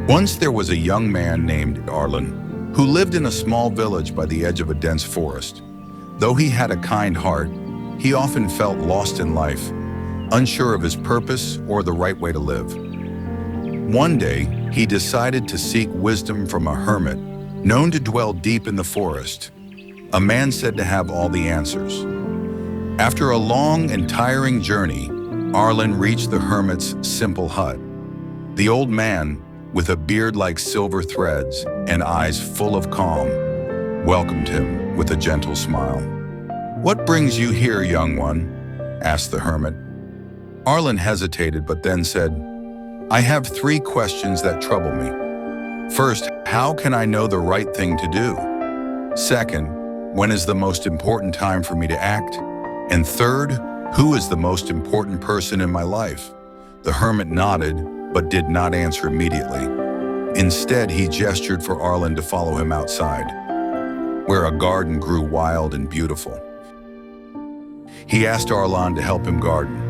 Once there was a young man named Arlen who lived in a small village by the edge of a dense forest. Though he had a kind heart, he often felt lost in life, unsure of his purpose or the right way to live. One day, he decided to seek wisdom from a hermit known to dwell deep in the forest, a man said to have all the answers. After a long and tiring journey, Arlen reached the hermit's simple hut. The old man, with a beard like silver threads and eyes full of calm, welcomed him with a gentle smile. "What brings you here, young one?" asked the hermit. Arlen hesitated but then said, "I have 3 questions that trouble me. First, how can I know the right thing to do? Second, when is the most important time for me to act? And third, who is the most important person in my life?" The hermit nodded, but did not answer immediately. Instead, he gestured for Arlen to follow him outside, where a garden grew wild and beautiful. He asked Arlen to help him garden.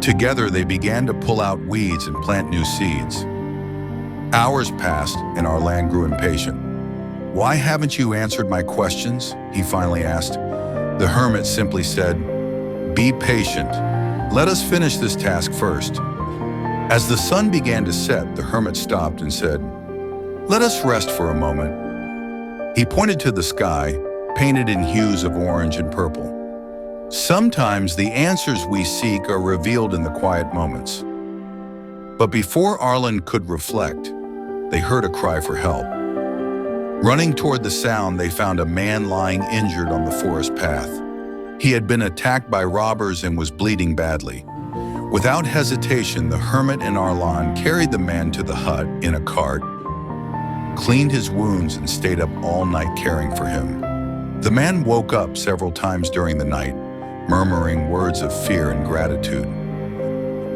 Together, they began to pull out weeds and plant new seeds. Hours passed, and Arlen grew impatient. "Why haven't you answered my questions?" he finally asked. The hermit simply said, "Be patient. Let us finish this task first." As the sun began to set, the hermit stopped and said, "Let us rest for a moment." He pointed to the sky, painted in hues of orange and purple. Sometimes the answers we seek are revealed in the quiet moments. But before Arlen could reflect, they heard a cry for help. Running toward the sound, they found a man lying injured on the forest path. He had been attacked by robbers and was bleeding badly. Without hesitation, the hermit and Arlen carried the man to the hut in a cart, cleaned his wounds, and stayed up all night caring for him. The man woke up several times during the night, murmuring words of fear and gratitude.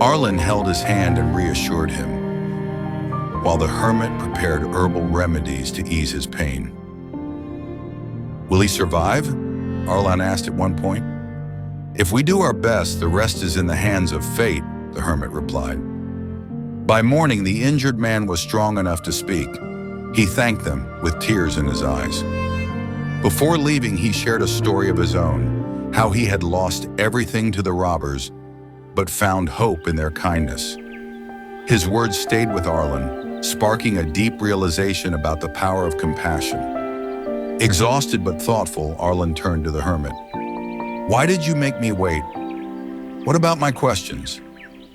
Arlen held his hand and reassured him, while the hermit prepared herbal remedies to ease his pain. "Will he survive?" Arlen asked at one point. "If we do our best, the rest is in the hands of fate," the hermit replied. By morning, the injured man was strong enough to speak. He thanked them with tears in his eyes. Before leaving, he shared a story of his own, how he had lost everything to the robbers, but found hope in their kindness. His words stayed with Arlen, sparking a deep realization about the power of compassion. Exhausted but thoughtful, Arlen turned to the hermit. "Why did you make me wait? What about my questions?"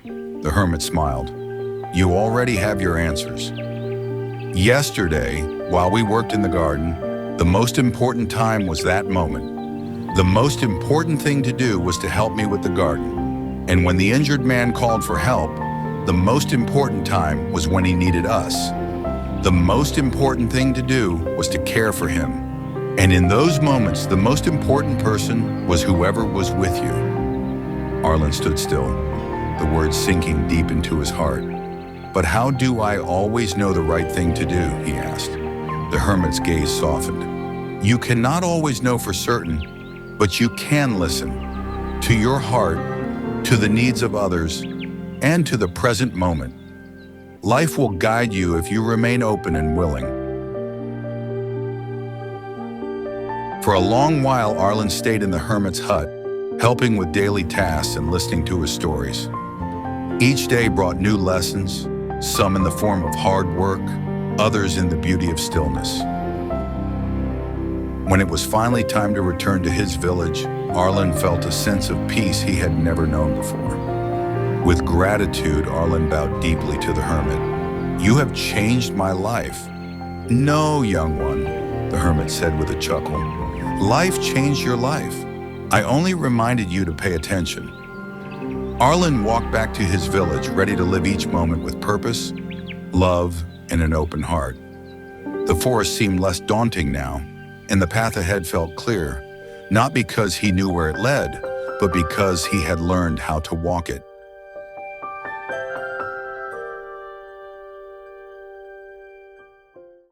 The hermit smiled. "You already have your answers. Yesterday, while we worked in the garden, the most important time was that moment. The most important thing to do was to help me with the garden. And when the injured man called for help, the most important time was when he needed us. The most important thing to do was to care for him. And in those moments, the most important person was whoever was with you." Arlen stood still, the words sinking deep into his heart. "But how do I always know the right thing to do?" he asked. The hermit's gaze softened. "You cannot always know for certain, but you can listen to your heart, to the needs of others, and to the present moment. Life will guide you if you remain open and willing." For a long while, Arlen stayed in the hermit's hut, helping with daily tasks and listening to his stories. Each day brought new lessons, some in the form of hard work, others in the beauty of stillness. When it was finally time to return to his village, Arlen felt a sense of peace he had never known before. With gratitude, Arlen bowed deeply to the hermit. "You have changed my life." "No, young one," the hermit said with a chuckle. "Life changed your life. I only reminded you to pay attention." Arlen walked back to his village, ready to live each moment with purpose, love, and an open heart. The forest seemed less daunting now, and the path ahead felt clear, not because he knew where it led, but because he had learned how to walk it.